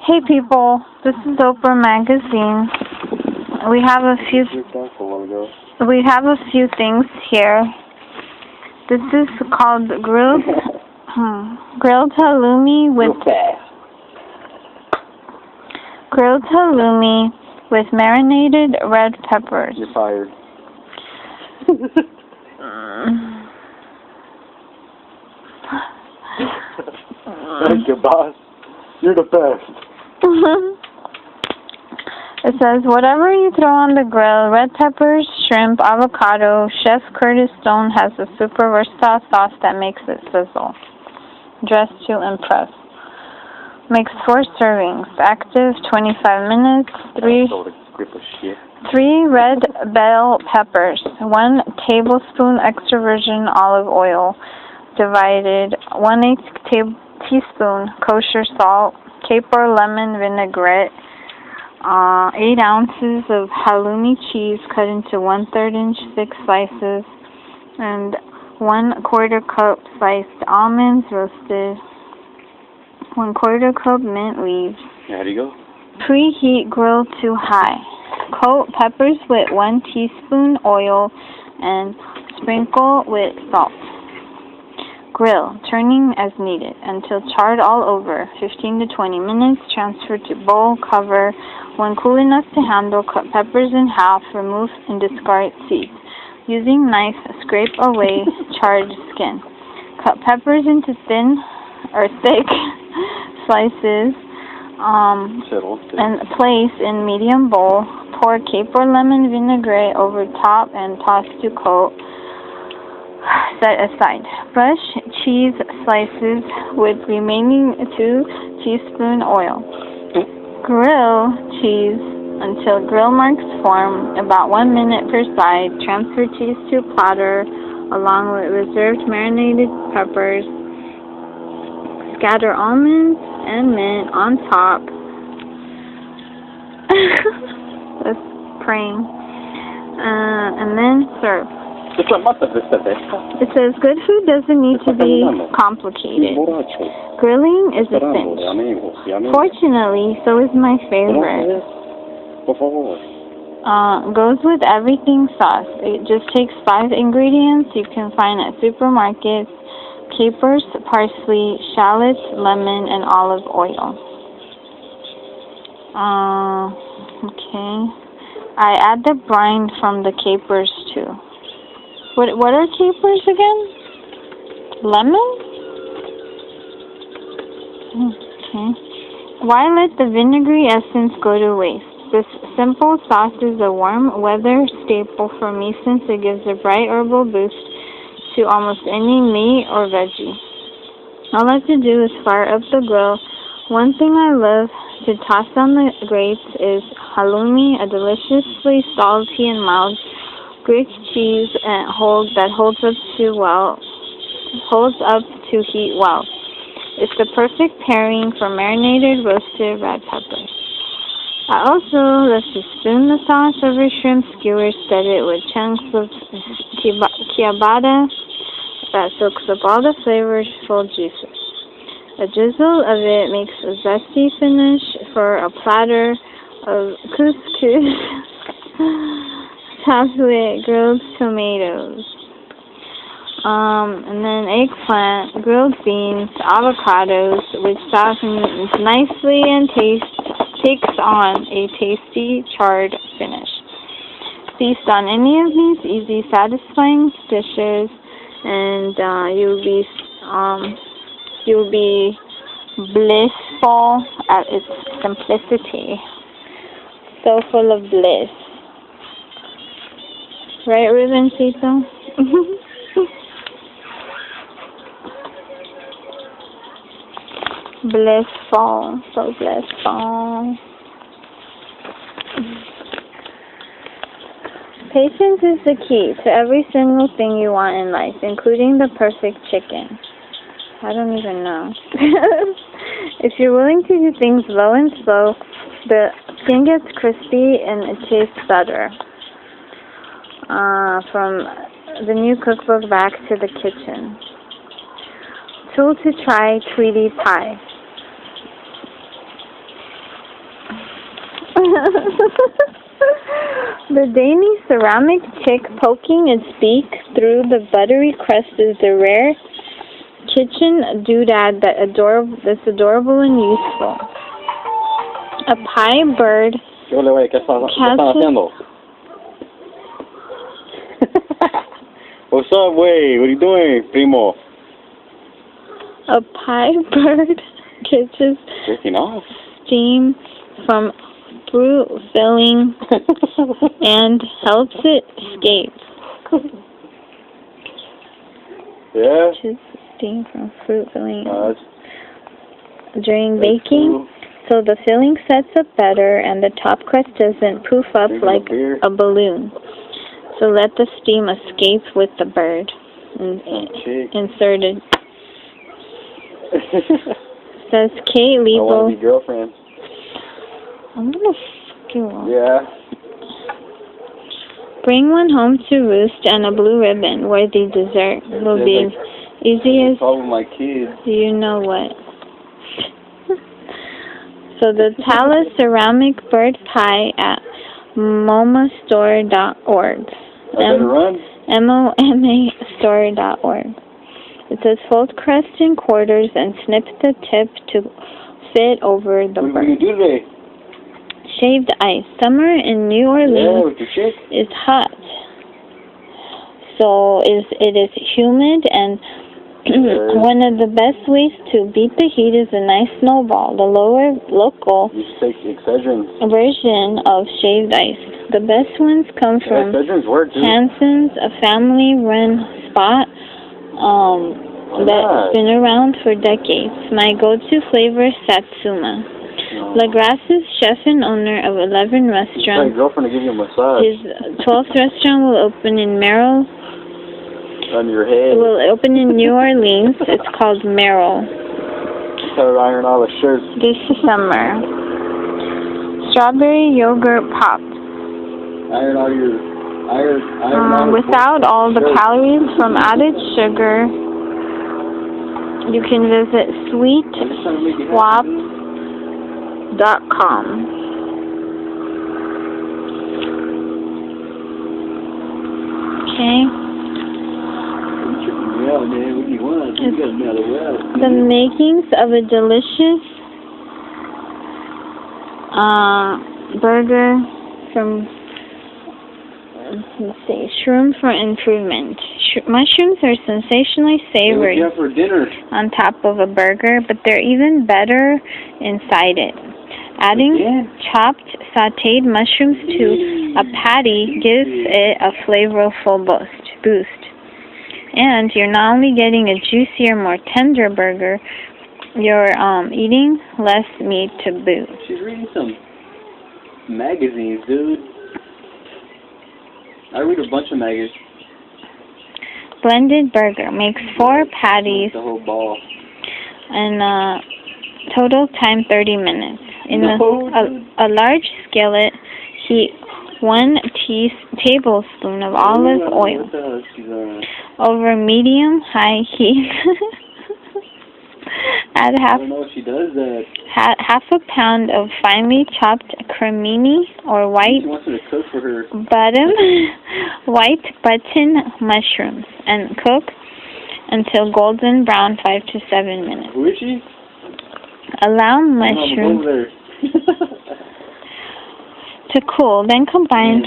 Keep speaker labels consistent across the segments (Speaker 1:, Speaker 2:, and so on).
Speaker 1: Hey people, this is Oprah Magazine. We have a few things here. This is called grilled halloumi with marinated red peppers.
Speaker 2: You're fired. Thank you, boss. You're the best.
Speaker 1: It says, whatever you throw on the grill, red peppers, shrimp, avocado, Chef Curtis Stone has a super versatile sauce that makes it sizzle. Dressed to impress. Makes 4 servings. Active 25 minutes. 3 red bell peppers. 1 tablespoon extra virgin olive oil. Divided 1/8 teaspoon kosher salt. Caper lemon vinaigrette. 8 ounces of halloumi cheese cut into 1/3 inch thick slices, and 1/4 cup sliced almonds roasted, 1/4 cup mint leaves.
Speaker 2: How do you go?
Speaker 1: Preheat grill to high. Coat peppers with 1 teaspoon oil and sprinkle with salt. Grill, turning as needed until charred all over. 15 to 20 minutes. Transfer to bowl. Cover. When cool enough to handle, cut peppers in half. Remove and discard seeds. Using knife, scrape away charred skin. Cut peppers into thin or thick slices and place in medium bowl. Pour caper lemon vinaigrette over top and toss to coat. Set aside. Brush cheese slices with remaining 2 teaspoon oil. Grill cheese until grill marks form, about 1 minute per side. Transfer cheese to platter along with reserved marinated peppers. Scatter almonds and mint on top. That's praying. And then serve. It says good food doesn't need to be complicated. Grilling is a cinch. Fortunately, so is my favorite. Goes with everything sauce. It just takes 5 ingredients you can find at supermarkets: capers, parsley, shallots, lemon, and olive oil. Okay. I add the brine from the capers too. What are capers again? Lemon? Okay. Why let the vinegary essence go to waste? This simple sauce is a warm weather staple for me since it gives a bright herbal boost to almost any meat or veggie. All I have to do is fire up the grill. One thing I love to toss on the grates is halloumi, a deliciously salty and mild Greek cheese and holds up to heat well. It's the perfect pairing for marinated roasted red peppers. I also love to spoon the sauce over shrimp skewers, stuff it with chunks of ciabatta that soaks up all the flavorful juices. A drizzle of it makes a zesty finish for a platter of couscous topped with grilled tomatoes. And then eggplant, grilled beans, avocados, which softens nicely and takes on a tasty charred finish. Feast on any of these easy, satisfying dishes, and you'll be blissful at its simplicity. So full of bliss. Right, Rubencito? Blissful. So blissful. Patience is the key to every single thing you want in life, including the perfect chicken. I don't even know. If you're willing to do things low and slow, the skin gets crispy and it tastes better. From the new cookbook, Back to the Kitchen. Tool to try, Tweety Pie. The dainty ceramic chick poking its beak through the buttery crust is the rare kitchen doodad that's adorable and useful. A pie bird
Speaker 2: ¿Qué están haciendo? What's up, wey? What are you doing, primo?
Speaker 1: A pie bird catches
Speaker 2: Jerking off.
Speaker 1: steam from fruit filling and helps it escape.
Speaker 2: Yeah?
Speaker 1: Catches steam from fruit filling
Speaker 2: That's
Speaker 1: during baking,
Speaker 2: cool.
Speaker 1: so the filling sets up better and the top crust doesn't poof up
Speaker 2: Drinking
Speaker 1: like
Speaker 2: a beer.
Speaker 1: a balloon. So let the steam escape with the bird.
Speaker 2: Chick.
Speaker 1: Inserted. Says Kate
Speaker 2: I
Speaker 1: Lebo.
Speaker 2: want to be girlfriends.
Speaker 1: I'm gonna fuck you up.
Speaker 2: Yeah.
Speaker 1: Bring one home to roost and a blue ribbon where the dessert will be as easy as
Speaker 2: Problem my kids.
Speaker 1: you know what. So the Talus ceramic bird pie at momastore.org.
Speaker 2: I better run.
Speaker 1: MOMA store.org. It says fold crust in quarters and snip the tip to fit over the
Speaker 2: What are
Speaker 1: bird.
Speaker 2: you do today?
Speaker 1: Shaved ice. Summer in New
Speaker 2: Yeah,
Speaker 1: Orleans
Speaker 2: with your chick.
Speaker 1: is hot. So it is humid, and one of the best ways to beat the heat is a nice snowball, the local
Speaker 2: You should take Excedrin.
Speaker 1: version of shaved ice. The best ones come from
Speaker 2: Excedrin's work, dude.
Speaker 1: Hanson's, a family-run spot that's been around for decades. My go-to flavor is Satsuma. LaGrasse's chef and owner of 11
Speaker 2: Tell your
Speaker 1: restaurants.
Speaker 2: girlfriend to give you a massage.
Speaker 1: His 12th restaurant will open in
Speaker 2: On your head.
Speaker 1: New Orleans. It's called Merrill
Speaker 2: Tell her to iron all the shirts.
Speaker 1: this summer. Strawberry yogurt pops.
Speaker 2: Iron all your... Iron all your
Speaker 1: Without all the
Speaker 2: shirts.
Speaker 1: calories from added sugar, you can visit
Speaker 2: I'm just trying to make it happen.
Speaker 1: sweetswap.com. Okay.
Speaker 2: Yeah, man, what do you want? You got another well.
Speaker 1: The makings of a delicious burger from, let's see, Shroom for Improvement. Mushrooms are sensationally savory
Speaker 2: What do you have for dinner?
Speaker 1: on top of a burger, but they're even better inside it. Adding chopped, sautéed mushrooms to a patty gives it a flavorful boost. And you're not only getting a juicier, more tender burger, you're eating less meat to boot.
Speaker 2: She's reading some magazines, dude. I read a bunch of magazines.
Speaker 1: Blended burger makes 4 patties
Speaker 2: The whole ball.
Speaker 1: and total time 30 minutes. In a large skillet, heat 1 tablespoon of olive oil over medium-high heat. Add
Speaker 2: I don't know if she does that.
Speaker 1: half a pound of finely chopped cremini or white
Speaker 2: She wants her to cook for her.
Speaker 1: white button mushrooms and cook until golden brown 5 to 7 minutes.
Speaker 2: Who is she?
Speaker 1: Allow mushrooms to cool, then combine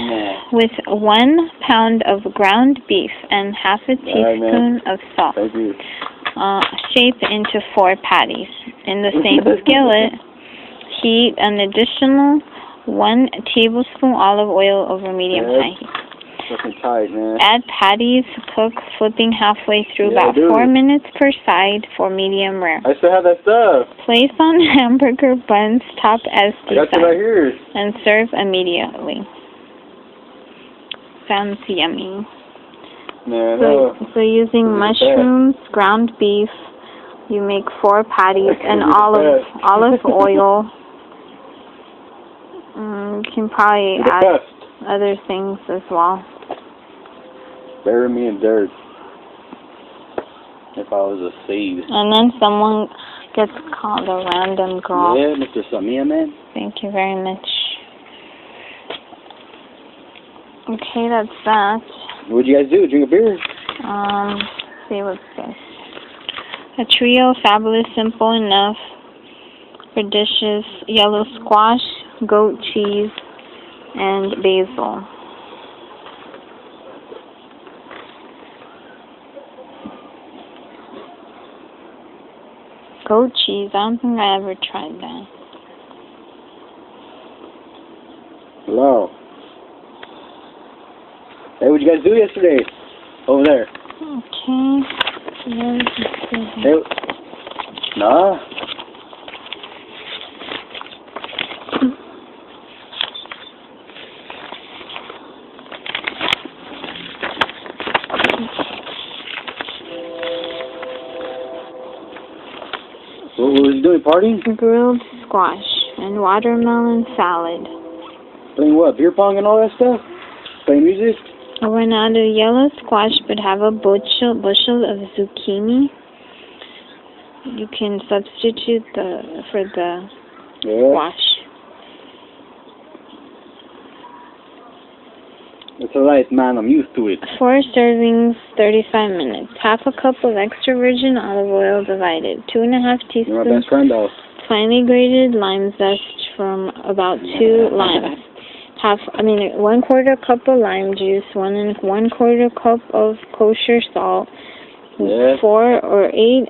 Speaker 1: with 1 pound of ground beef and half a teaspoon of salt.
Speaker 2: Thank you.
Speaker 1: Shape into 4 patties. In the same skillet, heat an additional 1 tablespoon olive oil over medium-high heat.
Speaker 2: Looking tight, man.
Speaker 1: Add patties, cook, flipping halfway through about 4 minutes per side for medium rare.
Speaker 2: I still have that stuff.
Speaker 1: Place on hamburger buns, top as
Speaker 2: I got you right here.
Speaker 1: and serve immediately. Sounds yummy.
Speaker 2: Man,
Speaker 1: So using mushrooms, ground beef, you make 4 patties, and olive oil. You can probably add other things as well.
Speaker 2: Bury me in dirt. If I was a seed.
Speaker 1: And then someone gets called a random girl.
Speaker 2: Yeah, Mr. Samia, man.
Speaker 1: Thank you very much. Okay, that's that.
Speaker 2: What'd you guys do? Drink a beer?
Speaker 1: Let's see what's this. A trio, fabulous, simple enough for dishes, yellow squash, goat cheese, and basil. Goat cheese, I don't think I ever tried that.
Speaker 2: Hello. Hey, what'd you guys do yesterday? Over there.
Speaker 1: Okay.
Speaker 2: Hey. Nah. What was he doing? Partying?
Speaker 1: Grilled squash and watermelon salad.
Speaker 2: Playing what? Beer pong and all that stuff? Playing music?
Speaker 1: I went out of yellow squash, but have a bushel of zucchini. You can substitute for the squash.
Speaker 2: It's alright, man. I'm used to it.
Speaker 1: 4 servings, 35 minutes. Half a cup of extra virgin olive oil divided. 2.5 teaspoons.
Speaker 2: You're my best friend, though.
Speaker 1: Finely grated lime zest from about 2 limes. 1/4 cup of lime juice. 1 1/4 cup of kosher salt.
Speaker 2: Yeah.
Speaker 1: 4 or 8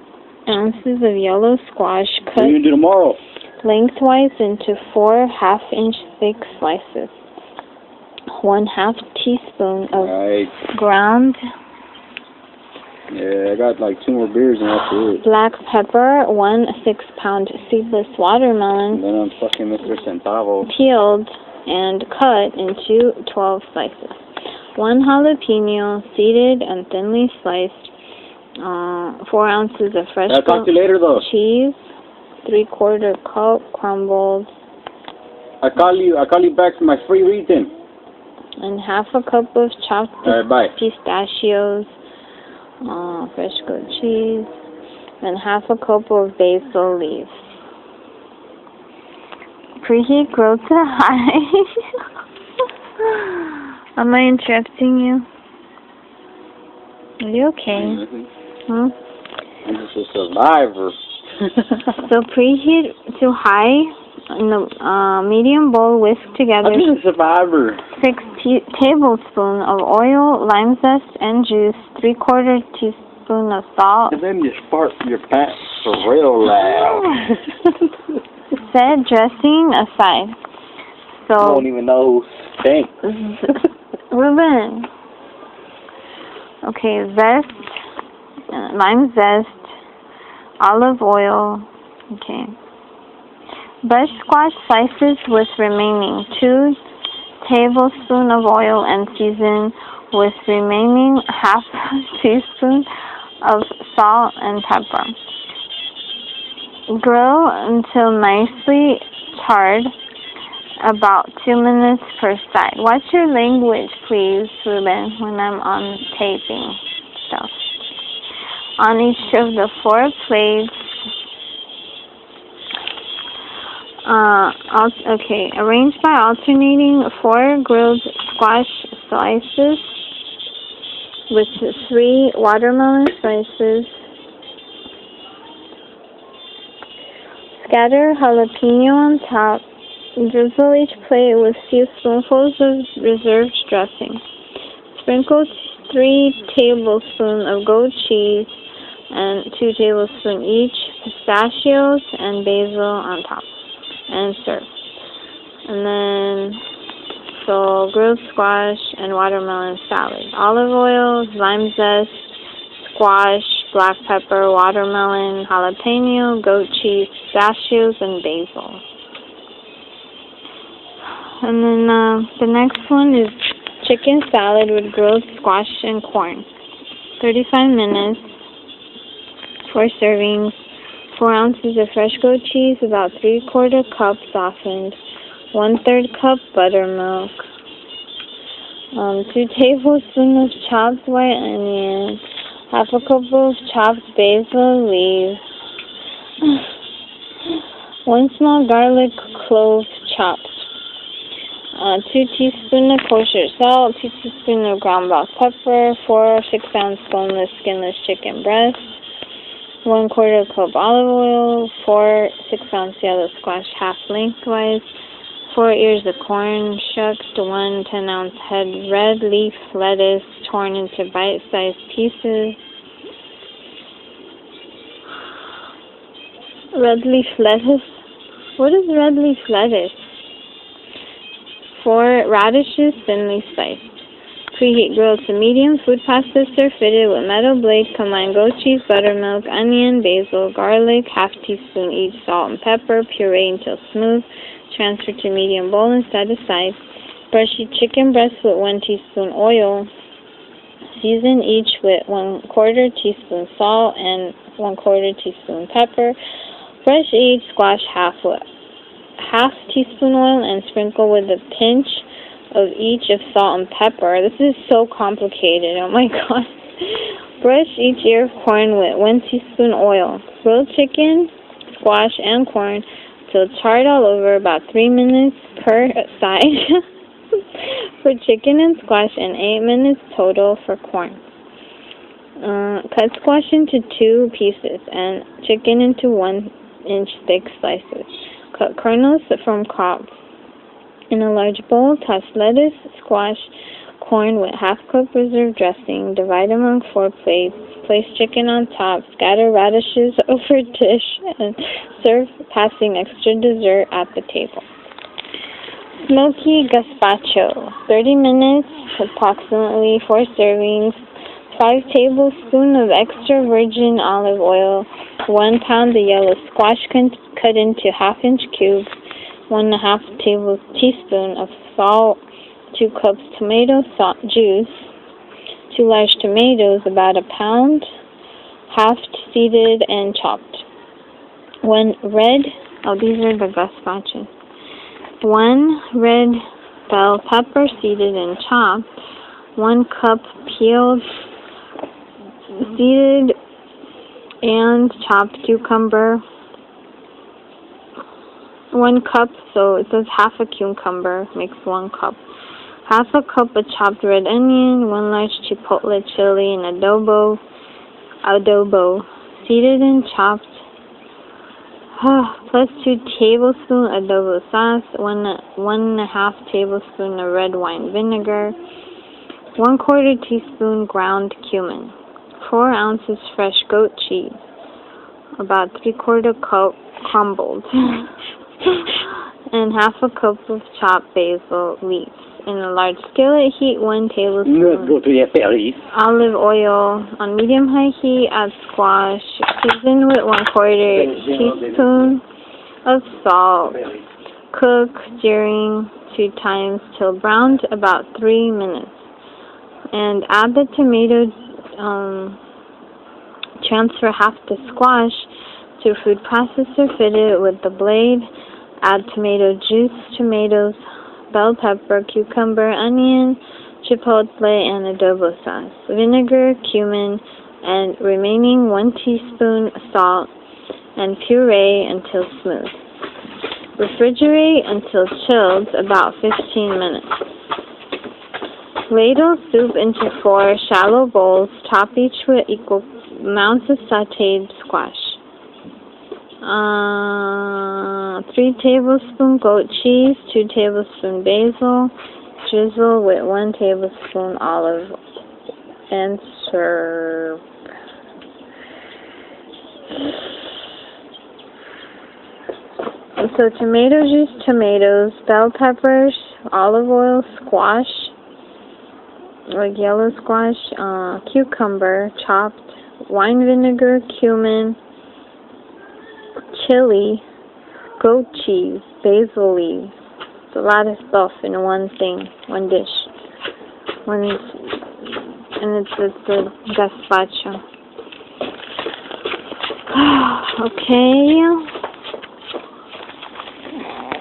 Speaker 1: ounces of yellow squash
Speaker 2: What are you gonna do tomorrow?
Speaker 1: lengthwise into 4 half-inch thick slices. 1/2 teaspoon of ground
Speaker 2: Yeah, I got like 2 more beers and that's it.
Speaker 1: black pepper, 1 6-pound seedless watermelon,
Speaker 2: And then I'm fucking Mr. Centavo.
Speaker 1: peeled and cut into 12 slices. 1 jalapeno, seeded and thinly sliced. 4 ounces of fresh
Speaker 2: I'll talk to you later, though.
Speaker 1: cheese, 3/4 cup crumbled,
Speaker 2: I call you back for my free reading.
Speaker 1: and 1/2 cup of chopped
Speaker 2: Alright, bye.
Speaker 1: pistachios, fresh goat cheese, and 1/2 cup of basil leaves. Preheat grill to high. Am I interrupting you? Are you okay? Hmm?
Speaker 2: I'm just a survivor.
Speaker 1: So preheat to high in the medium bowl. Whisk together
Speaker 2: I'm just a survivor.
Speaker 1: 6 tablespoons of oil, lime zest, and juice. 3/4 teaspoon of salt.
Speaker 2: And then you fart your pants for real loud.
Speaker 1: Set dressing aside.
Speaker 2: I
Speaker 1: So,
Speaker 2: don't even know who stinks.
Speaker 1: Ruben. Okay, zest, lime zest, olive oil. Okay. Brush squash slices with remaining 2 tablespoons of oil and season with remaining 1/2 teaspoon of salt and pepper. Grill until nicely charred, about 2 minutes per side. Watch your language, please, Ruben, when I'm on taping stuff. On each of the 4 plates, arrange by alternating 4 grilled squash slices with 3 watermelon slices. Scatter jalapeno on top. Drizzle each plate with few spoonfuls of reserved dressing. Sprinkle 3 tablespoons of goat cheese and 2 tablespoons each pistachios and basil on top, and serve. And then, so grilled squash and watermelon salad. Olive oil, lime zest, squash, black pepper, watermelon, jalapeno, goat cheese, pistachios, and basil. And then the next one is chicken salad with grilled squash and corn. 35 minutes, 4 servings, 4 ounces of fresh goat cheese, about 3/4 cup softened, 1/3 cup buttermilk, 2 tablespoons of chopped white onion, 1/2 cup of chopped basil leaves, 1 small garlic clove chopped, 2 teaspoons of kosher salt, 2 teaspoons of ground black pepper, 4 6-ounce boneless, skinless chicken breast, 1/4 cup olive oil, 4 6-ounce yellow squash half lengthwise, 4 ears of corn shucked, 1 10-ounce head red leaf lettuce torn into bite-sized pieces. Red leaf lettuce? What is red leaf lettuce? 4 radishes thinly sliced. Preheat grill to medium. Food processor fitted with metal blade. Combine goat cheese, buttermilk, onion, basil, garlic, half teaspoon each salt and pepper. Puree until smooth. Transfer to medium bowl and set aside. Brush each chicken breast with 1 teaspoon oil. Season each with 1/4 teaspoon salt and 1/4 teaspoon pepper. Brush each squash half with half teaspoon oil and sprinkle with a pinch of each of salt and pepper. This is so complicated. Oh my god. Brush each ear of corn with 1 teaspoon oil. Grill chicken, squash, and corn till charred all over, about 3 minutes per side for chicken and squash and 8 minutes total for corn. Cut squash into 2 pieces and chicken into 1-inch thick slices. Cut kernels from cobs. In a large bowl, toss lettuce, squash, corn with half-cup reserve dressing. Divide among 4 plates. Place chicken on top. Scatter radishes over dish and serve, passing extra dessert at the table. Smoky gazpacho. 30 minutes, approximately 4 servings. 5 tablespoons of extra virgin olive oil. 1 pound of yellow squash cut into half-inch cubes. 1½ teaspoon of salt. 2 cups tomato juice. 2 large tomatoes, about 1 pound, half seeded and chopped. 1 red, these are the gazpacho. 1 red bell pepper, seeded and chopped. 1 cup peeled, seeded and chopped cucumber. 1 cup, so it says half a cucumber makes 1 cup. Half a cup of chopped red onion, 1 large chipotle chili, and adobo, seeded and chopped, plus 2 tablespoons adobo sauce, 1½ tablespoon of red wine vinegar, 1/4 teaspoon ground cumin, 4 ounces fresh goat cheese, about 3/4 cup crumbled, and half a cup of chopped basil leaves. In a large skillet, heat 1 tablespoon olive oil. On medium-high heat, add squash. Season with 1/4 teaspoon of salt. Cook, stirring 2 times till browned, about 3 minutes. And add the tomato. Transfer half the squash to a food processor fitted with the blade. Add tomato juice, tomatoes, bell pepper, cucumber, onion, chipotle, and adobo sauce, vinegar, cumin, and remaining 1 teaspoon salt, and puree until smooth. Refrigerate until chilled, about 15 minutes. Ladle soup into 4 shallow bowls, top each with equal amounts of sautéed squash. 3 tablespoons goat cheese, 2 tablespoons basil, drizzle with 1 tablespoon olive, and serve. So tomato juice, tomatoes, bell peppers, olive oil, squash, like yellow squash, cucumber, chopped, wine vinegar, cumin, chili, goat cheese, basil leaves. It's a lot of stuff in one thing, one dish. And it's the gazpacho. Okay.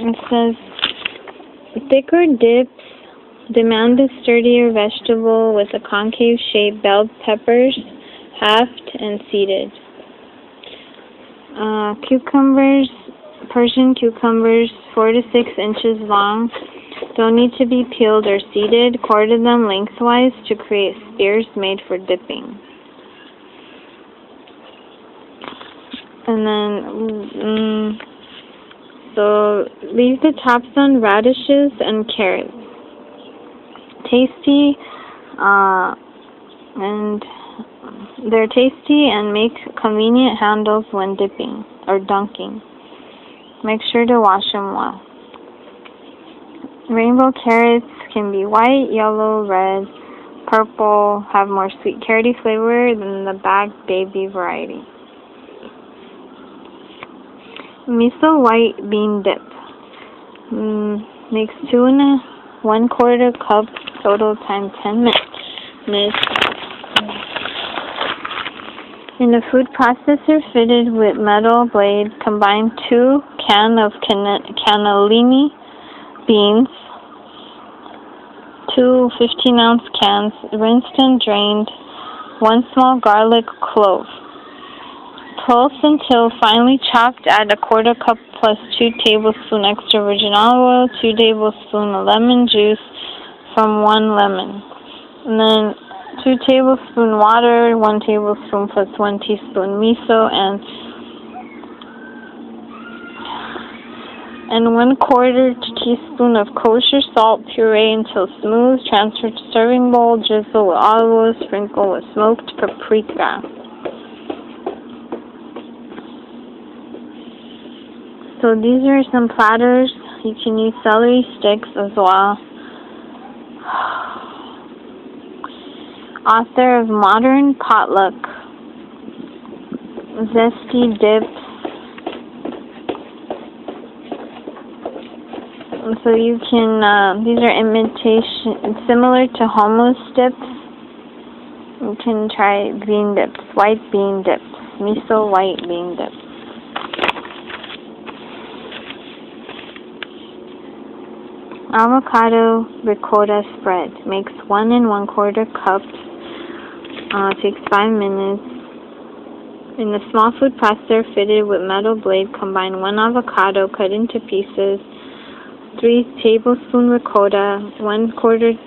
Speaker 1: It says, thicker dips demand a sturdier vegetable with a concave shape, bell peppers, halved and seeded. Cucumbers, Persian cucumbers, 4 to 6 inches long, Don't need to be peeled or seeded. Quarter them lengthwise to create spears made for dipping. And then, so leave the tops on radishes and carrots. Tasty, and they're tasty and make convenient handles when dipping or dunking. Make sure to wash them well. Rainbow carrots can be white, yellow, red, purple, have more sweet carroty flavor than the bagged baby variety. Miso white bean dip. Makes 2 1/4 cups total times 10 minutes. In a food processor fitted with metal blade, combine 2 cans of cannellini beans, 2 15-ounce cans, rinsed and drained, 1 small garlic clove. Pulse until finely chopped. Add a 1/4 cup plus 2 tablespoons extra virgin olive oil, 2 tablespoons of lemon juice from 1 lemon. And then 2 tablespoons water, 1 tablespoon plus 1 teaspoon miso, and 1/4 teaspoon of kosher salt. Puree until smooth. Transfer to serving bowl. Drizzle with olive oil. Sprinkle with smoked paprika. So these are some platters. You can use celery sticks as well. Author of Modern Potluck, Zesty Dips. So you can, these are similar to hummus dips. You can try bean dips, white bean dips, miso white bean dips. Avocado ricotta spread. Makes 1 1/4 cups. Takes 5 minutes. In a small food processor fitted with metal blade, combine 1 avocado cut into pieces, 3 tablespoons ricotta, 1/4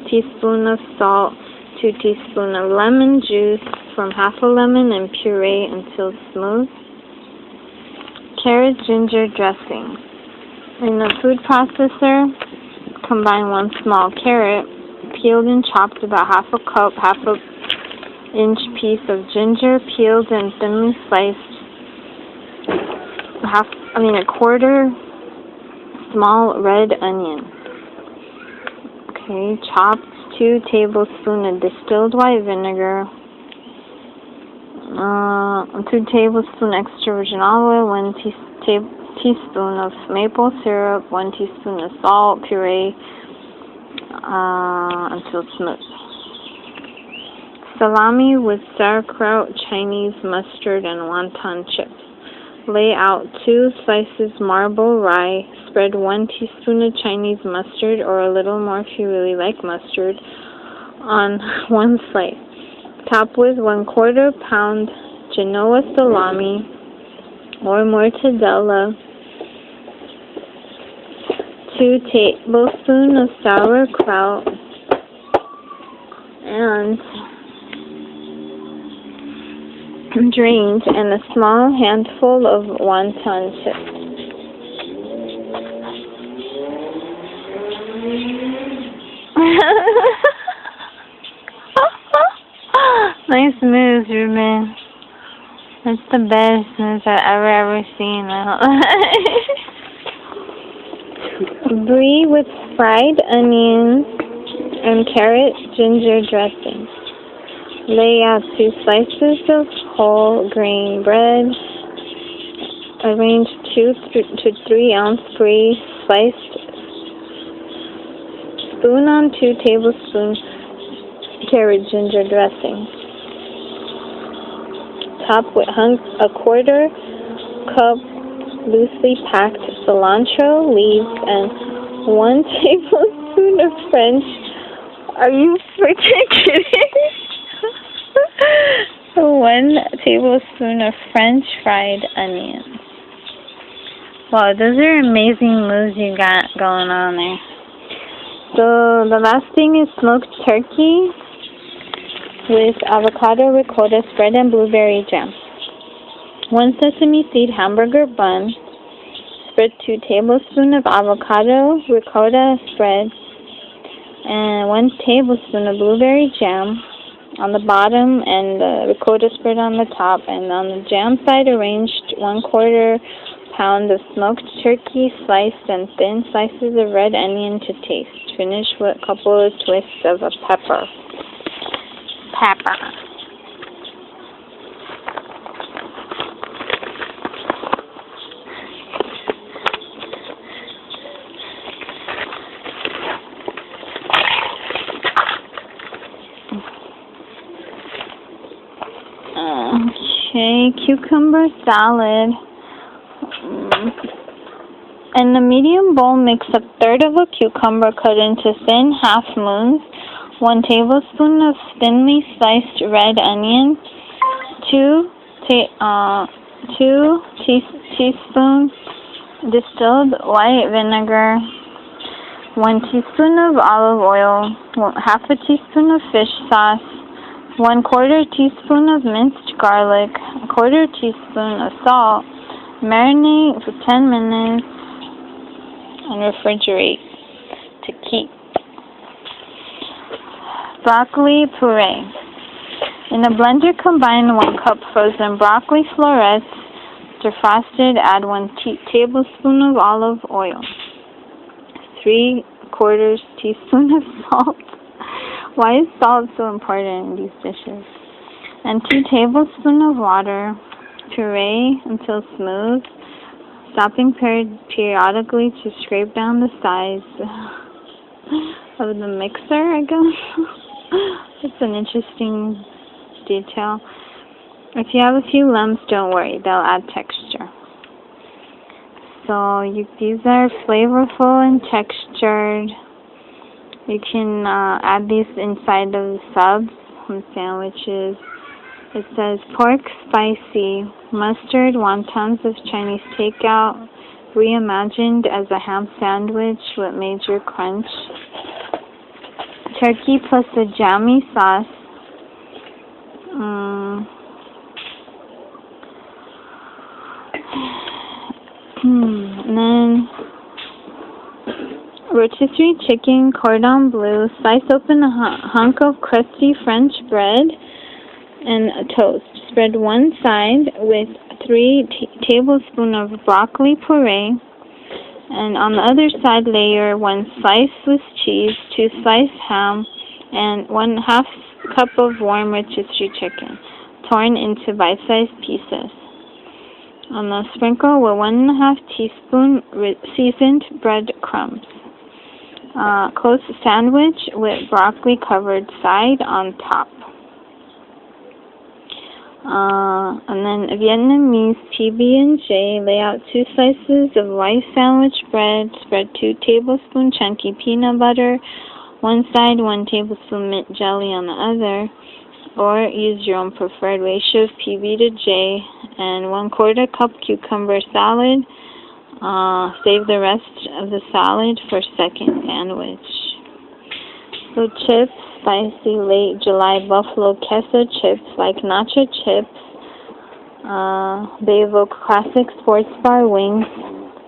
Speaker 1: teaspoon of salt, 2 teaspoons of lemon juice from half a lemon, and puree until smooth. Carrot ginger dressing. In a food processor, combine 1 small carrot, peeled and chopped, about half a cup, 1/2 inch piece of ginger, peeled and thinly sliced, 1/4 small red onion. Okay, chopped 2 tablespoons of distilled white vinegar, 2 tablespoons extra virgin olive oil, 1 teaspoon of maple syrup, 1 teaspoon of salt. Puree until smooth. Salami with sauerkraut, Chinese mustard, and wonton chips. Lay out 2 slices marble rye. Spread 1 teaspoon of Chinese mustard, or a little more if you really like mustard, on 1 slice. Top with 1/4 pound Genoa salami or mortadella, 2 tablespoons of sauerkraut, and drained, and a small handful of wonton chips. Nice moves, Ruben. That's the best moves I've ever seen. Brie with fried onions and carrot ginger dressing. Lay out 2 slices of whole grain bread. Arrange 2 to 3 ounce brie sliced. Spoon on 2 tablespoons carrot ginger dressing. Top with 1/4 cup loosely packed cilantro leaves and 1 tablespoon of French. Are you freaking kidding? 1 tablespoon of French fried onions. Wow, those are amazing moves you got going on there. So the last thing is smoked turkey with avocado ricotta spread and blueberry jam. 1 sesame seed hamburger bun. Spread 2 tablespoons of avocado ricotta spread and 1 tablespoon of blueberry jam on the bottom and the ricotta spread on the top. And on the jam side, arranged 1/4 pound of smoked turkey sliced and thin slices of red onion to taste. Finish with a couple of twists of a pepper. Okay, cucumber salad. In the medium bowl, mix 1/3 of a cucumber cut into thin half moons, 1 tablespoon of thinly sliced red onion, 2 teaspoons distilled white vinegar, 1 teaspoon of olive oil, 1/2 teaspoon of fish sauce, 1/4 teaspoon of minced garlic, 1/4 teaspoon of salt. Marinate for 10 minutes and refrigerate to keep. Broccoli puree. In a blender, combine 1 cup frozen broccoli florets. Defrosted, add 1 tablespoon of olive oil, 3/4 teaspoon of salt. Why is salt so important in these dishes? And 2 tablespoons of water. Puree until smooth, stopping periodically to scrape down the sides of the mixer, I guess. It's an interesting detail. If you have a few lumps, don't worry, they'll add texture. So these are flavorful and textured. You can add these inside of the subs and sandwiches. It says pork spicy, mustard, wontons of Chinese takeout, reimagined as a ham sandwich with major crunch. Turkey plus a jammy sauce. And then rotisserie chicken, cordon bleu. Slice open a hunk of crusty French bread and a toast. Spread one side with 3 tablespoons of broccoli puree, and on the other side layer 1 slice Swiss cheese, 2 sliced ham, and 1/2 cup of warm rotisserie chicken, torn into bite-sized pieces. On the sprinkle with 1/2 teaspoon seasoned breadcrumbs. Close the sandwich with broccoli covered side on top. And then Vietnamese PB&J, lay out 2 slices of white sandwich bread, spread 2 tablespoons chunky peanut butter, one side, 1 tablespoon mint jelly on the other, or use your own preferred ratio of PB to J, and 1/4 cup cucumber salad. Save the rest of the salad for second sandwich. So chips. Spicy late July buffalo queso chips, like nacho chips. They evoke classic sports bar wings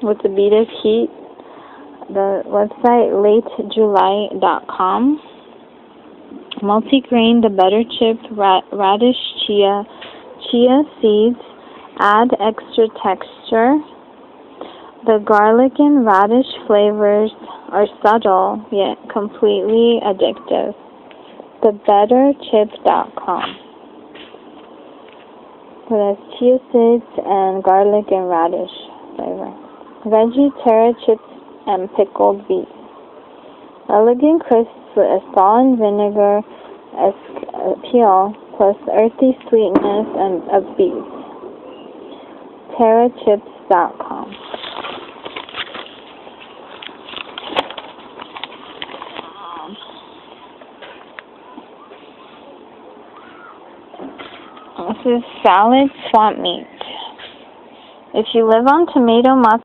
Speaker 1: with a beat of heat. The website latejuly.com. Multigrain, the butter chip, radish, chia seeds, add extra texture. The garlic and radish flavors are subtle yet completely addictive. TheBetterChip.com. So that's chia seeds and garlic and radish flavor. Veggie Terra chips and pickled beets. Elegant crisps with a salt and vinegar peel plus earthy sweetness of beets. TerraChips.com. This is salad swamp meat. If you live on tomato, mozzarella,